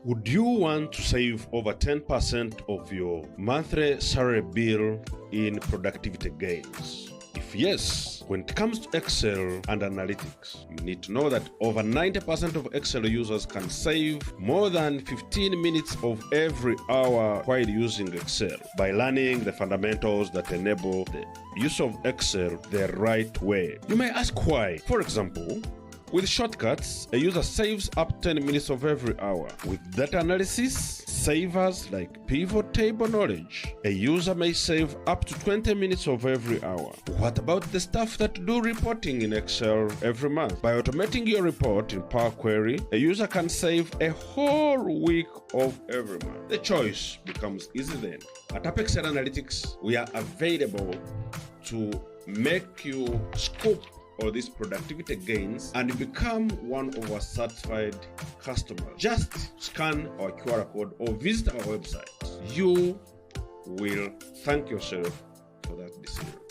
Would you want to save over 10% of your monthly salary bill in productivity gains? If yes, when it comes to Excel and analytics, you need to know that over 90% of Excel users can save more than 15 minutes of every hour while using Excel by learning the fundamentals that enable the use of Excel the right way. You may ask why. For example, with shortcuts, a user saves up 10 minutes of every hour. With data analysis, savers like pivot table knowledge, a user may save up to 20 minutes of every hour. What about the staff that do reporting in Excel every month? By automating your report in Power Query, a user can save a whole week of every month. The choice becomes easy then. At Apexcel Analytics, we are available to make you scoop all these productivity gains and become one of our certified customers. Just scan our QR code or visit our website. You will thank yourself for that decision.